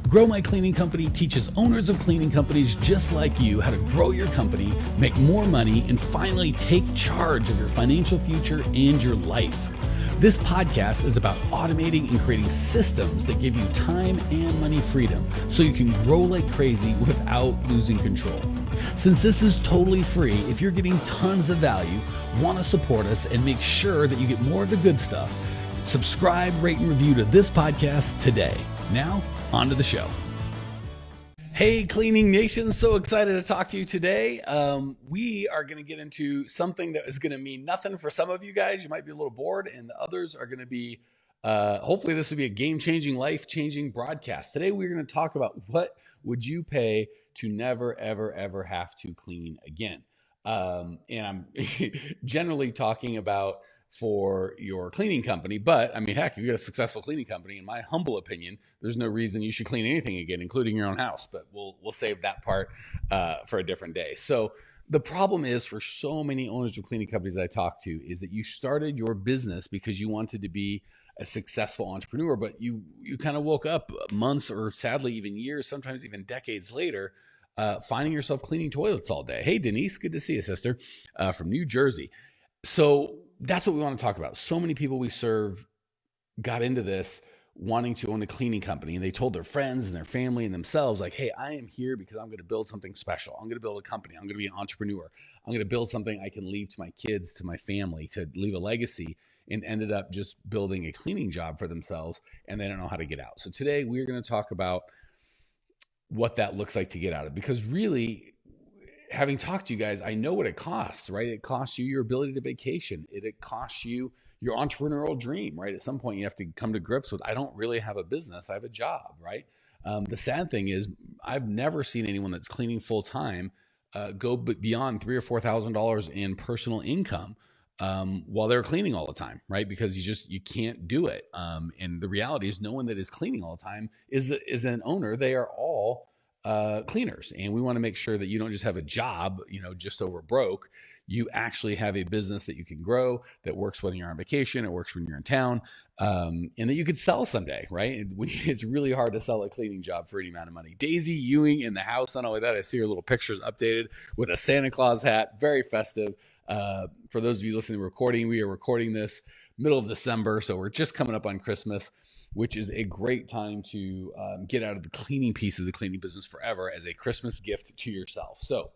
Grow My Cleaning Company teaches owners of cleaning companies just like you how to grow your company, make more money, and finally take charge of your financial future and your life. This podcast is about automating and creating systems that give you time and money freedom so you can grow like crazy without losing control. Since this is totally free, if you're getting tons of value, want to support us, and make sure that you get more of the good stuff, subscribe, rate, and review to this podcast today. Now, on to the show. Hey, Cleaning Nation. So excited to talk to you today. We are going to get into something that is going to mean nothing for some of you guys. You might be a little bored, and the others are going to be, hopefully this will be a game-changing, life-changing broadcast. Today, we're going to talk about what would you pay to never, ever, ever have to clean again. And I'm generally talking about for your cleaning company. But I mean, heck, if you've got a successful cleaning company, in my humble opinion, there's no reason you should clean anything again, including your own house. But we'll save that part for a different day. So the problem is for so many owners of cleaning companies that I talk to is that you started your business because you wanted to be a successful entrepreneur, but you kind of woke up months or sadly even years, sometimes even decades later, finding yourself cleaning toilets all day. Hey, Denise, good to see you, sister, from New Jersey. So that's what we want to talk about. So many people we serve got into this wanting to own a cleaning company, and they told their friends and their family and themselves, like, hey, I am here because I'm going to build something special. I'm going to build a company. I'm going to be an entrepreneur. I'm going to build something I can leave to my kids, to my family, to leave a legacy, and ended up just building a cleaning job for themselves, and they don't know how to get out. So today we're going to talk about what that looks like to get out of it, because really, having talked to you guys, I know what it costs, right? It costs you your ability to vacation. It costs you your entrepreneurial dream, right? At some point you have to come to grips with, I don't really have a business. I have a job, right? The sad thing is I've never seen anyone that's cleaning full time go beyond $3,000 or $4,000 in personal income while they're cleaning all the time, right? Because you can't do it. And the reality is no one that is cleaning all the time is an owner. They are all cleaners. And we want to make sure that you don't just have a job, just over broke. You actually have a business that you can grow, that works when you're on vacation, it works when you're in town, and that you could sell someday, right? And it's really hard to sell a cleaning job for any amount of money. Daisy Ewing in the house. Not only that, I see her little pictures updated with a Santa Claus hat, very festive. For those of you listening to the recording, we are recording this middle of December, so we're just coming up on Christmas, which is a great time to get out of the cleaning piece of the cleaning business forever as a Christmas gift to yourself. So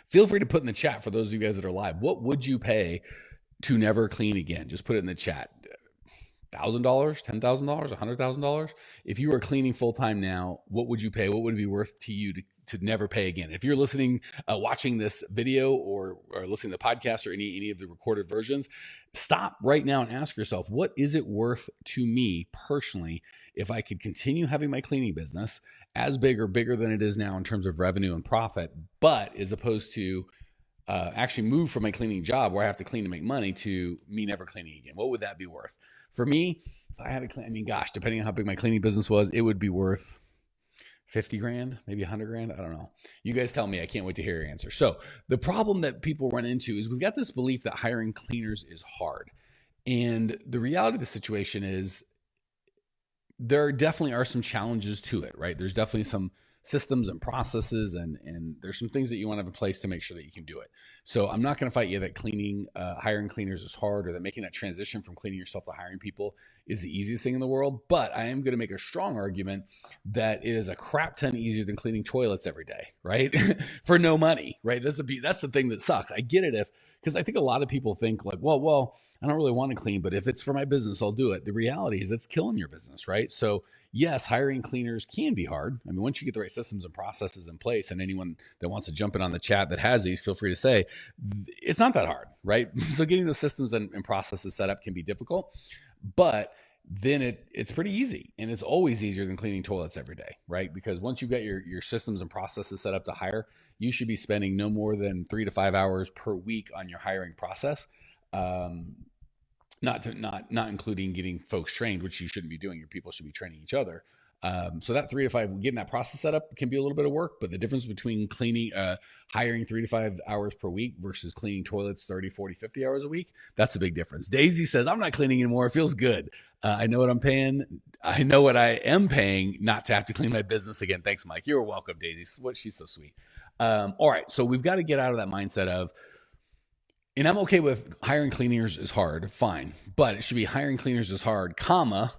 feel free to put in the chat, for those of you guys that are live, what would you pay to never clean again? Just put it in the chat. $1,000, $10,000, $100,000. If you are cleaning full time now, what would you pay? What would it be worth to you to never pay again? If you're listening, watching this video or listening to the podcast or any of the recorded versions, stop right now and ask yourself, what is it worth to me personally if I could continue having my cleaning business as big or bigger than it is now in terms of revenue and profit, but as opposed to actually move from my cleaning job where I have to clean to make money to me never cleaning again? What would that be worth? For me, if I had to clean, gosh, depending on how big my cleaning business was, it would be worth 50 grand, maybe 100 grand. I don't know. You guys tell me. I can't wait to hear your answer. So the problem that people run into is we've got this belief that hiring cleaners is hard. And the reality of the situation is there definitely are some challenges to it, right? There's definitely some systems and processes, and there's some things that you want to have in place to make sure that you can do it. So I'm not going to fight you that hiring cleaners is hard, or that making that transition from cleaning yourself to hiring people is the easiest thing in the world. But I am going to make a strong argument that it is a crap ton easier than cleaning toilets every day, right? For no money, right? That's the thing that sucks. I get it because I think a lot of people think like, well, I don't really want to clean, but if it's for my business, I'll do it. The reality is it's killing your business, right? So yes, hiring cleaners can be hard. I mean, once you get the right systems and processes in place, and anyone that wants to jump in on the chat that has these, feel free to say, it's not that hard, right? So getting the systems and processes set up can be difficult, but then it's pretty easy, and it's always easier than cleaning toilets every day, right? Because once you've got your systems and processes set up to hire, you should be spending no more than 3 to 5 hours per week on your hiring process. Not including getting folks trained, which you shouldn't be doing. Your people should be training each other. So that 3 to 5, getting that process set up can be a little bit of work, but the difference between hiring 3 to 5 hours per week versus cleaning toilets 30, 40, 50 hours a week, that's a big difference. Daisy says, I'm not cleaning anymore. It feels good. I know what I'm paying. I know what I am paying not to have to clean my business again. Thanks, Mike. You're welcome, Daisy. She's so sweet. All right. So we've got to get out of that mindset of, and I'm okay with hiring cleaners is hard, fine. But it should be hiring cleaners is hard, comma,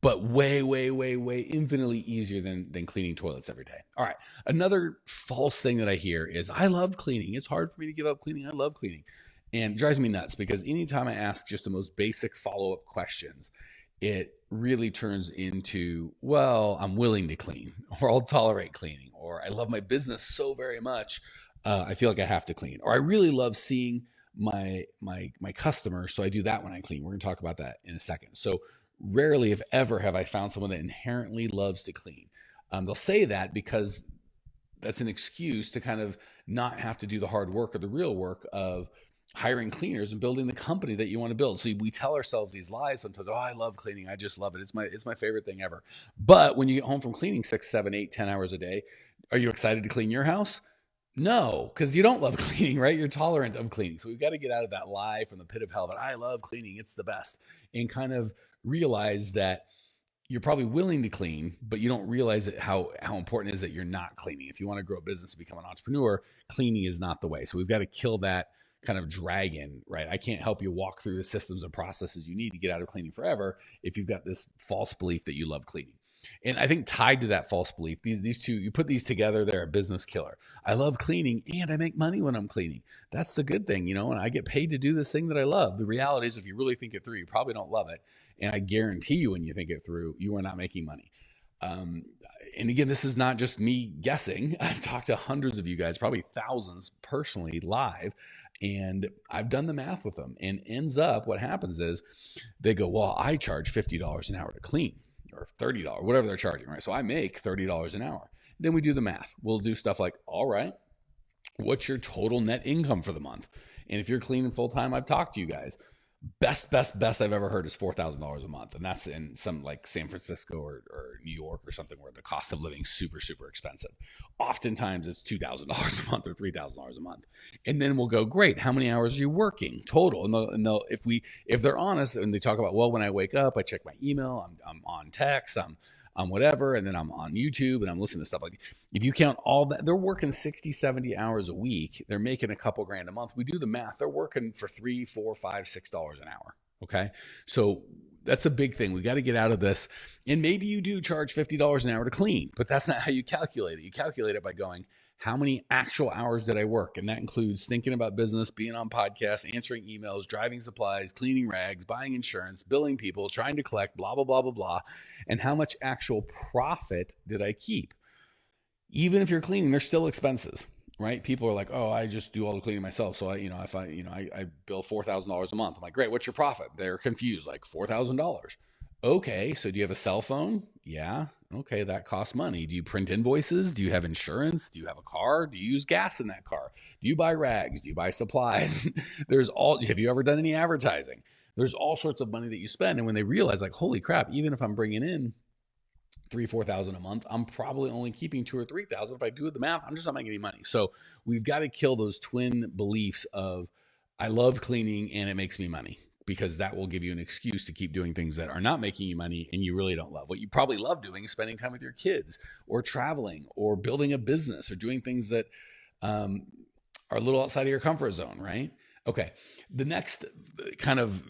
but way, way, way, way infinitely easier than cleaning toilets every day. All right. Another false thing that I hear is I love cleaning. It's hard for me to give up cleaning. I love cleaning. And it drives me nuts because anytime I ask just the most basic follow-up questions, it really turns into, well, I'm willing to clean, or I'll tolerate cleaning, or I love my business so very much, I feel like I have to clean, or I really love seeing my customers, so I do that when I clean. We're going to talk about that in a second. So rarely, if ever, have I found someone that inherently loves to clean. They'll say that because that's an excuse to kind of not have to do the hard work or the real work of hiring cleaners and building the company that you want to build. So we tell ourselves these lies sometimes. Oh, I love cleaning. I just love it. It's my favorite thing ever. But when you get home from cleaning 6, 7, 8, 10 hours a day, are you excited to clean your house? No, because you don't love cleaning, right? You're tolerant of cleaning. So we've got to get out of that lie from the pit of hell that I love cleaning. It's the best. And kind of realize that you're probably willing to clean, but you don't realize how important it is that you're not cleaning. If you want to grow a business and become an entrepreneur, cleaning is not the way. So we've got to kill that kind of dragon, right? I can't help you walk through the systems and processes you need to get out of cleaning forever if you've got this false belief that you love cleaning. And I think tied to that false belief, these two, you put these together, they're a business killer. I love cleaning and I make money when I'm cleaning. That's the good thing, and I get paid to do this thing that I love. The reality is, if you really think it through, you probably don't love it. And I guarantee you, when you think it through, you are not making money. And again, this is not just me guessing. I've talked to hundreds of you guys, probably thousands personally live, and I've done the math with them. And ends up, what happens is they go, well, I charge $50 an hour to clean, or $30, whatever they're charging, right? So I make $30 an hour. Then we do the math. We'll do stuff like, all right, what's your total net income for the month? And if you're cleaning full time, I've talked to you guys. Best I've ever heard is $4,000 a month. And that's in some like San Francisco or New York or something where the cost of living is super, super expensive. Oftentimes it's $2,000 a month or $3,000 a month. And then we'll go, great, how many hours are you working total? And they'll if they're honest and they talk about, well, when I wake up, I check my email, I'm on text, I'm whatever, and then I'm on YouTube and I'm listening to stuff. Like, if you count all that, they're working 60, 70 hours a week. They're making a couple grand a month. We do the math. They're working for $3, $4, $5, $6 an hour. Okay. So that's a big thing. We got to get out of this. And maybe you do charge $50 an hour to clean, but that's not how you calculate it. You calculate it by going, how many actual hours did I work? And that includes thinking about business, being on podcasts, answering emails, driving supplies, cleaning rags, buying insurance, billing people, trying to collect, blah, blah, blah, blah, blah. And how much actual profit did I keep? Even if you're cleaning, there's still expenses, right? People are like, oh, I just do all the cleaning myself. So I bill $4,000 a month. I'm like, great, what's your profit? They're confused, like $4,000. Okay, so do you have a cell phone? Yeah. Okay, that costs money. Do you print invoices? Do you have insurance? Do you have a car? Do you use gas in that car? Do you buy rags? Do you buy supplies? Have you ever done any advertising? There's all sorts of money that you spend. And when they realize, like, holy crap, even if I'm bringing in $3,000, $4,000 a month, I'm probably only keeping $2,000 or $3,000. If I do the math, I'm just not making any money. So we've got to kill those twin beliefs of, I love cleaning and it makes me money, because that will give you an excuse to keep doing things that are not making you money and you really don't love. What you probably love doing is spending time with your kids, or traveling, or building a business, or doing things that are a little outside of your comfort zone, right? Okay. The next kind of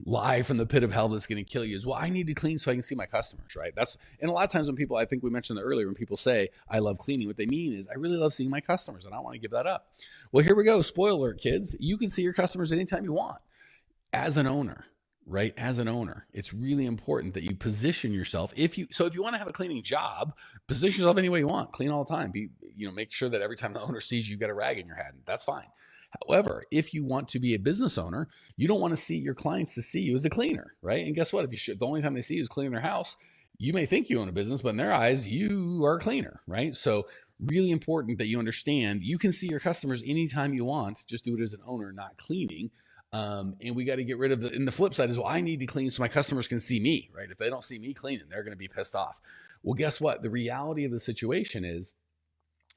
lie from the pit of hell that's going to kill you is, well, I need to clean so I can see my customers, right? And a lot of times when people, I think we mentioned that earlier, when people say, I love cleaning, what they mean is, I really love seeing my customers and I don't want to give that up. Well, here we go. Spoiler alert, kids. You can see your customers anytime you want. As an owner, right? As an owner, it's really important that you position yourself. If you want to have a cleaning job, position yourself any way you want. Clean all the time. Make sure that every time the owner sees you, you've got a rag in your hand. That's fine. However, if you want to be a business owner, you don't want to see your clients to see you as a cleaner, right? And guess what? The only time they see you is cleaning their house, you may think you own a business, but in their eyes, you are a cleaner, right? So really important that you understand you can see your customers anytime you want. Just do it as an owner, not cleaning. And we got to get rid of and the flip side is, well, I need to clean so my customers can see me, right? If they don't see me cleaning, they're going to be pissed off. Well, guess what? The reality of the situation is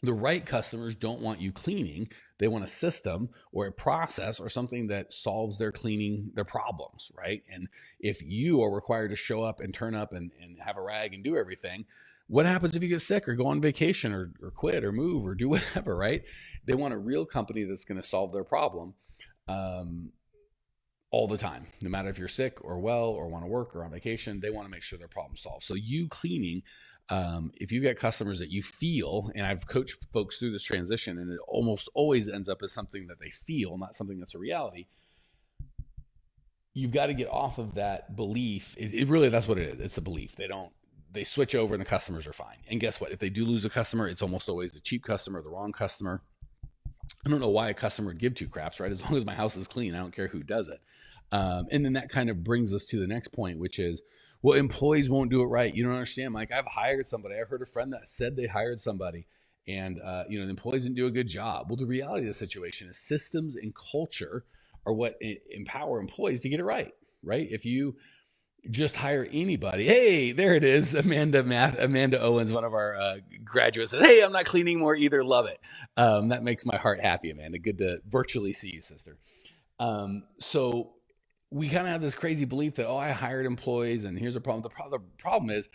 the right customers don't want you cleaning. They want a system or a process or something that solves their problems, right? And if you are required to show up and turn up and have a rag and do everything, what happens if you get sick or go on vacation or quit or move or do whatever, right? They want a real company that's going to solve their problem all the time, no matter if you're sick or well or want to work or on vacation. They want to make sure their problem's solved. So you cleaning, if you get customers that you feel, and I've coached folks through this transition, and it almost always ends up as something that they feel, not something that's a reality. You've got to get off of that belief. It really, that's what it is. It's a belief. They switch over and the customers are fine. And guess what? If they do lose a customer, it's almost always the cheap customer, the wrong customer. I don't know why a customer would give two craps, right? As long as my house is clean, I don't care who does it. And then that kind of brings us to the next point, which is, well, employees won't do it right. You don't understand, Mike. I've hired somebody. I heard a friend that said they hired somebody and, the employees didn't do a good job. Well, the reality of the situation is systems and culture are what empower employees to get it right, right? If you just hire anybody. Hey, there it is. Amanda Owens, one of our graduates, said, hey, I'm not cleaning more either. Love it. That makes my heart happy, Amanda. Good to virtually see you, sister. So we kind of have this crazy belief that, I hired employees and here's a problem. The problem is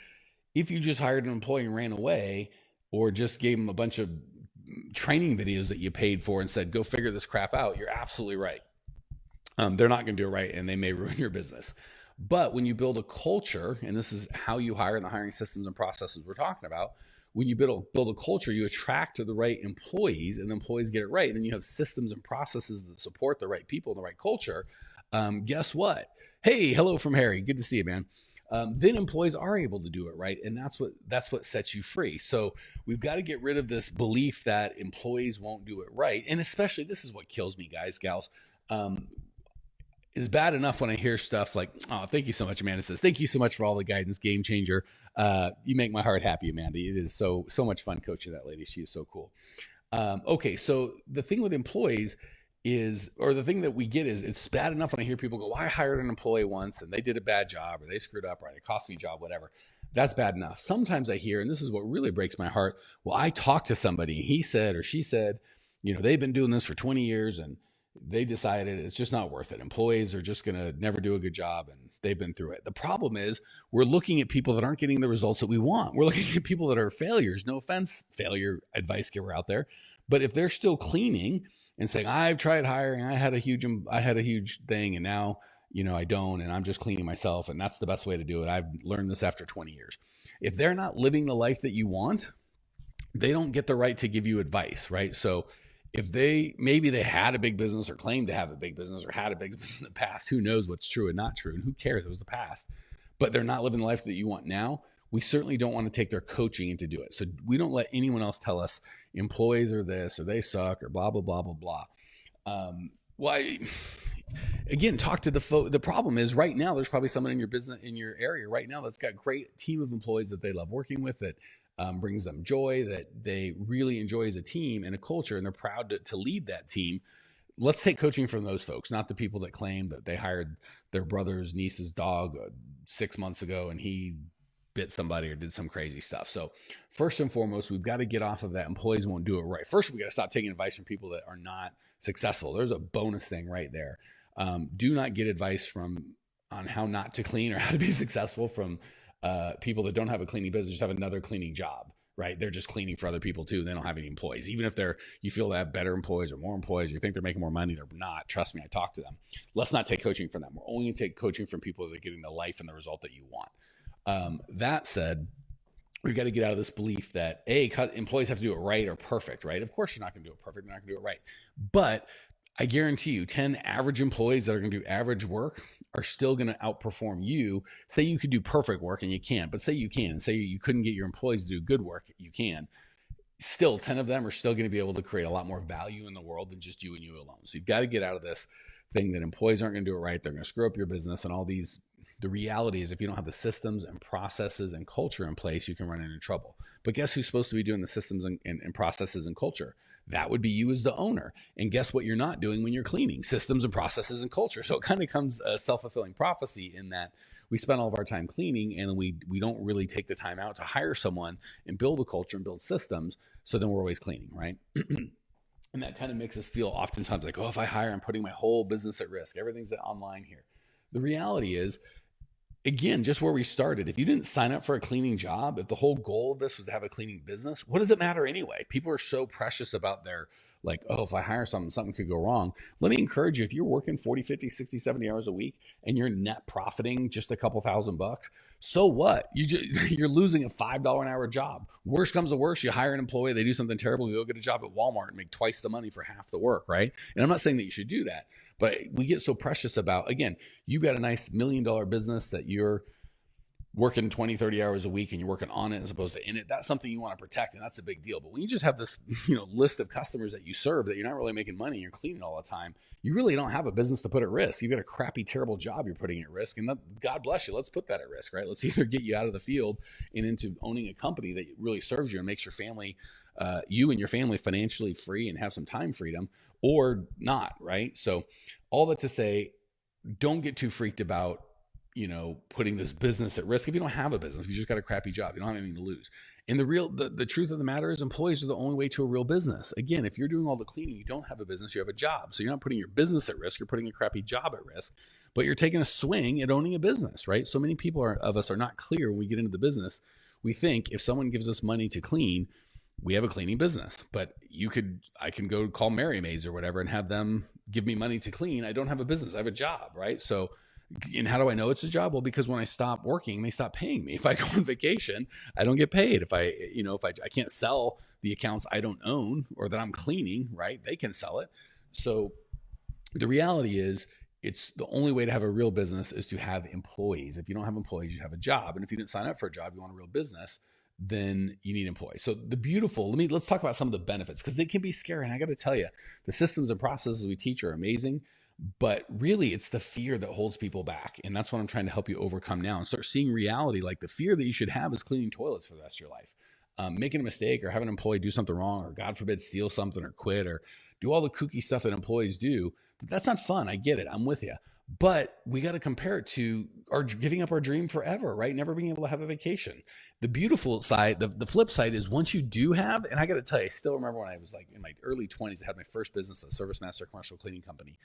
if you just hired an employee and ran away or just gave them a bunch of training videos that you paid for and said, go figure this crap out, you're absolutely right. They're not going to do it right and they may ruin your business. But when you build a culture, and this is how you hire in the hiring systems and processes we're talking about, when you build a culture, you attract the right employees and the employees get it right. And then you have systems and processes that support the right people and the right culture. Guess what? Hey, hello from Harry. Good to see you, man. Then employees are able to do it right. And that's what sets you free. So we've got to get rid of this belief that employees won't do it right. And especially, this is what kills me, guys, gals. Is bad enough when I hear stuff like, oh, thank you so much, Amanda says, thank you so much for all the guidance, game changer. You make my heart happy, Amanda. It is so much fun coaching that lady. She is so cool. Okay, so the thing with employees is, or the thing that we get is, it's bad enough when I hear people go, well, I hired an employee once and they did a bad job or they screwed up or they cost me a job, whatever. That's bad enough. Sometimes I hear, and this is what really breaks my heart, well, I talked to somebody, he said or she said, they've been doing this for 20 years and they decided it's just not worth it. Employees are just going to never do a good job and they've been through it. The problem is we're looking at people that aren't getting the results that we want. We're looking at people that are failures. No offense, failure advice giver out there. But if they're still cleaning and saying, I've tried hiring, I had a huge thing and now, I don't, and I'm just cleaning myself. And that's the best way to do it. I've learned this after 20 years. If they're not living the life that you want, they don't get the right to give you advice, right? So if maybe they had a big business or claimed to have a big business or had a big business in the past, who knows what's true and not true, and who cares? It was the past. But they're not living the life that you want now. We certainly don't want to take their coaching and to do it. So we don't let anyone else tell us employees are this or they suck or blah, blah, blah, blah, blah. Again, talk to the problem is right now, there's probably someone in your business, in your area right now that's got a great team of employees that they love working with, that brings them joy, that they really enjoy as a team and a culture, and they're proud to lead that team. Let's take coaching from those folks, not the people that claim that they hired their brother's niece's dog 6 months ago and he bit somebody or did some crazy stuff. So first and foremost, we've got to get off of that. Employees won't do it right. First, we got to stop taking advice from people that are not successful. There's a bonus thing right there. Do not get advice on how not to clean or how to be successful from people that don't have a cleaning business, just have another cleaning job, right? They're just cleaning for other people too. They don't have any employees. Even if you feel they have better employees or more employees, or you think they're making more money, they're not. Trust me, I talked to them. Let's not take coaching from them. We're only going to take coaching from people that are getting the life and the result that you want. That said, we've got to get out of this belief that employees have to do it right or perfect, right? Of course, you're not going to do it perfect. They're not going to do it right. But I guarantee you 10 average employees that are going to do average work are still going to outperform you. Say you could do perfect work and you can't, but say you can, and say you couldn't get your employees to do good work, you can. Still, 10 of them are still going to be able to create a lot more value in the world than just you and you alone. So you've got to get out of this thing that employees aren't going to do it right. They're going to screw up your business and all these The reality is if you don't have the systems and processes and culture in place, you can run into trouble. But guess who's supposed to be doing the systems and processes and culture? That would be you as the owner. And guess what you're not doing when you're cleaning? Systems and processes and culture. So it kind of becomes a self-fulfilling prophecy in that we spend all of our time cleaning and we don't really take the time out to hire someone and build a culture and build systems. So then we're always cleaning, right? And that kind of makes us feel oftentimes like, oh, if I hire, I'm putting my whole business at risk. Everything's online here. The reality is, again, just where we started, if you didn't sign up for a cleaning job, if the whole goal of this was to have a cleaning business, what does it matter anyway? People are so precious about their, like, oh, if I hire something could go wrong. Let me encourage you, if you're working 40, 50, 60, 70 hours a week and you're net profiting just a couple $1,000, so what? You're losing a $5 an hour job. Worst comes to worst, you hire an employee, they do something terrible, you go get a job at Walmart and make twice the money for half the work, right? And I'm not saying that you should do that, but we get so precious about, again, you've got a nice $1 million business that you're working 20, 30 hours a week and you're working on it as opposed to in it. That's something you want to protect, and that's a big deal. But when you just have this, list of customers that you serve that you're not really making money and you're cleaning all the time, you really don't have a business to put at risk. You've got a crappy, terrible job you're putting at risk, and God bless you. Let's put that at risk, right? Let's either get you out of the field and into owning a company that really serves you and makes your family, you and your family financially free and have some time freedom, or not, right? So all that to say, don't get too freaked about putting this business at risk. If you don't have a business, if you just got a crappy job, you don't have anything to lose. And the truth of the matter is employees are the only way to a real business. Again, if you're doing all the cleaning, you don't have a business, you have a job. So you're not putting your business at risk, you're putting a crappy job at risk, but you're taking a swing at owning a business, right? So many people of us are not clear when we get into the business. We think if someone gives us money to clean, we have a cleaning business, but I can go call Mary Maids or whatever and have them give me money to clean. I don't have a business, I have a job, right? So, and how do I know it's a job? Well, because when I stop working, they stop paying me. If I go on vacation, I don't get paid. If I can't sell the accounts I don't own or that I'm cleaning, right? They can sell it. So the reality is, it's the only way to have a real business is to have employees. If you don't have employees, you have a job. And if you didn't sign up for a job, you want a real business, then you need employees. So let's talk about some of the benefits, because they can be scary. And I got to tell you, the systems and processes we teach are amazing, but really it's the fear that holds people back. And that's what I'm trying to help you overcome now and start seeing reality. Like the fear that you should have is cleaning toilets for the rest of your life. Making a mistake or having an employee do something wrong, or God forbid, steal something or quit or do all the kooky stuff that employees do. That's not fun. I get it. I'm with you. But we got to compare it to giving up our dream forever, right? Never being able to have a vacation. The beautiful side, the flip side is once you do have, and I got to tell you, I still remember when I was like in my early 20s, I had my first business, a Service Master commercial cleaning company.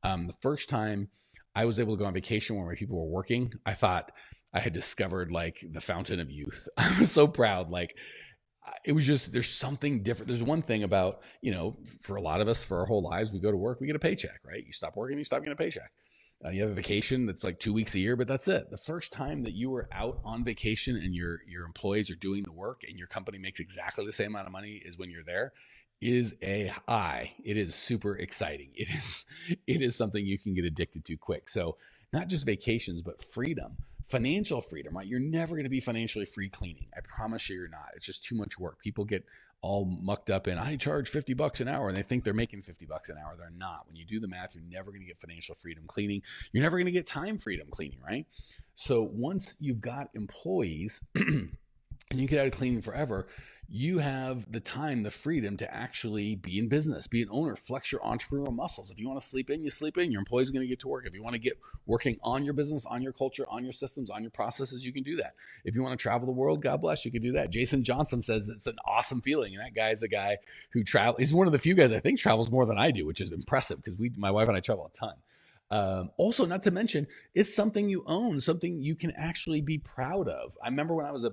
The first time I was able to go on vacation where my people were working, I thought I had discovered like the fountain of youth. I was so proud. Like it was just, there's something different. There's one thing about, for a lot of us, for our whole lives, we go to work, we get a paycheck, right? You stop working, you stop getting a paycheck. You have a vacation that's like 2 weeks a year, but that's it. The first time that you were out on vacation and your employees are doing the work and your company makes exactly the same amount of money as when you're there is a high. It is super exciting. It is something you can get addicted to quick. So not just vacations, but freedom, financial freedom, right? You're never going to be financially free cleaning. I promise you're not. It's just too much work. People get all mucked up in, I charge $50 an hour, and they think they're making $50 an hour. They're not. When you do the math, you're never going to get financial freedom cleaning. You're never going to get time freedom cleaning, right? So once you've got employees and you get out of cleaning forever, you have the time, the freedom to actually be in business, be an owner, flex your entrepreneurial muscles. If you want to sleep in, you sleep in. Your employees are going to get to work. If you want to get working on your business, on your culture, on your systems, on your processes, you can do that. If you want to travel the world, God bless, you can do that. Jason Johnson says it's an awesome feeling. And that guy is a guy who he's one of the few guys I think travels more than I do, which is impressive because my wife and I travel a ton. Also, not to mention, it's something you own, something you can actually be proud of. I remember when I was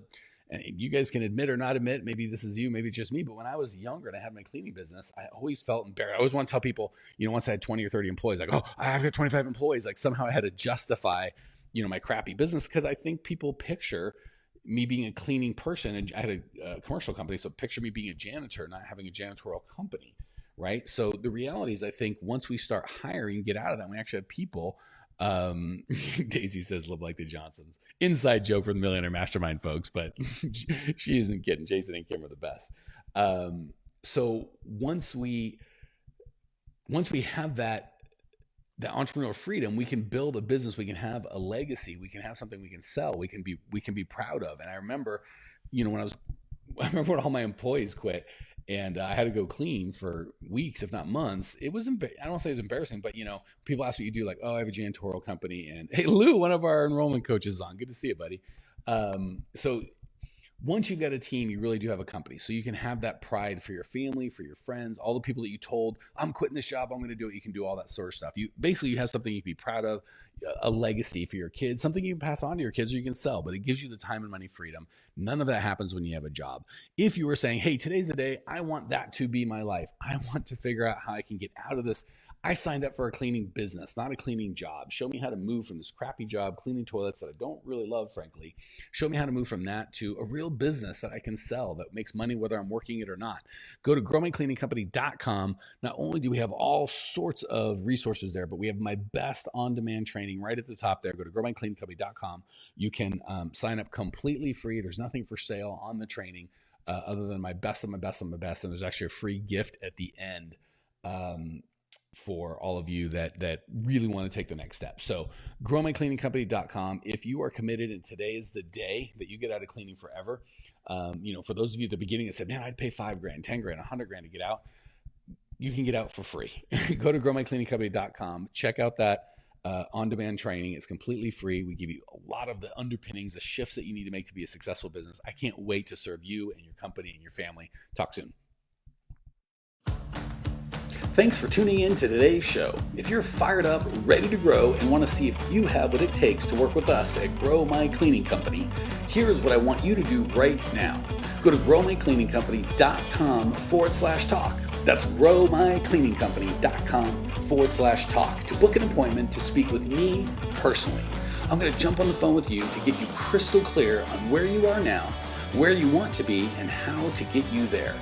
and you guys can admit or not admit, maybe this is you, maybe it's just me, but when I was younger and I had my cleaning business, I always felt embarrassed. I always want to tell people, once I had 20 or 30 employees, like, oh, I've got 25 employees. Like somehow I had to justify, my crappy business, because I think people picture me being a cleaning person, and I had a commercial company, so picture me being a janitor, not having a janitorial company, right? So the reality is, I think once we start hiring, get out of that, we actually have people. Daisy says, live like the Johnsons. Inside joke for the Millionaire Mastermind folks, but she isn't kidding. Jason and Kim are the best. So once we have that the entrepreneurial freedom, we can build a business, we can have a legacy, we can have something we can sell, we can be proud of. And I remember, when I remember when all my employees quit and I had to go clean for weeks, if not months. It was, I don't say it's embarrassing, but people ask what you do, like, oh, I have a janitorial company. And hey, Lou, one of our enrollment coaches is on. Good to see you, buddy. So once you've got a team, you really do have a company. So you can have that pride for your family, for your friends, all the people that you told, I'm quitting this job, I'm going to do it. You can do all that sort of stuff. You have something you can be proud of, a legacy for your kids, something you can pass on to your kids or you can sell, but it gives you the time and money freedom. None of that happens when you have a job. If you were saying, hey, today's the day, I want that to be my life. I want to figure out how I can get out of this. I signed up for a cleaning business, not a cleaning job. Show me how to move from this crappy job, cleaning toilets that I don't really love, frankly. Show me how to move from that to a real business that I can sell that makes money whether I'm working it or not. Go to growmycleaningcompany.com. Not only do we have all sorts of resources there, but we have my best on-demand training right at the top there. Go to growmycleaningcompany.com. You can sign up completely free. There's nothing for sale on the training other than my best of my best of my best. And there's actually a free gift at the end. For all of you that really want to take the next step. So growmycleaningcompany.com. If you are committed and today is the day that you get out of cleaning forever, for those of you at the beginning that said, man, I'd pay $5,000, $10,000, $100,000 to get out, you can get out for free. Go to growmycleaningcompany.com. Check out that on-demand training. It's completely free. We give you a lot of the underpinnings, the shifts that you need to make to be a successful business. I can't wait to serve you and your company and your family. Talk soon. Thanks for tuning in to today's show. If you're fired up, ready to grow, and want to see if you have what it takes to work with us at Grow My Cleaning Company, here's what I want you to do right now. Go to growmycleaningcompany.com/talk. That's growmycleaningcompany.com/talk to book an appointment to speak with me personally. I'm going to jump on the phone with you to get you crystal clear on where you are now, where you want to be, and how to get you there.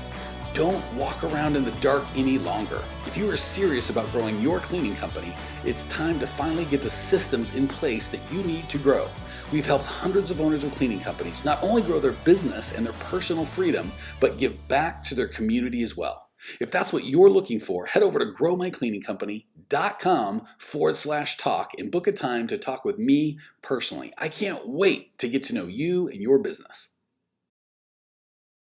Don't walk around in the dark any longer. If you are serious about growing your cleaning company, it's time to finally get the systems in place that you need to grow. We've helped hundreds of owners of cleaning companies not only grow their business and their personal freedom, but give back to their community as well. If that's what you're looking for, head over to growmycleaningcompany.com/talk and book a time to talk with me personally. I can't wait to get to know you and your business.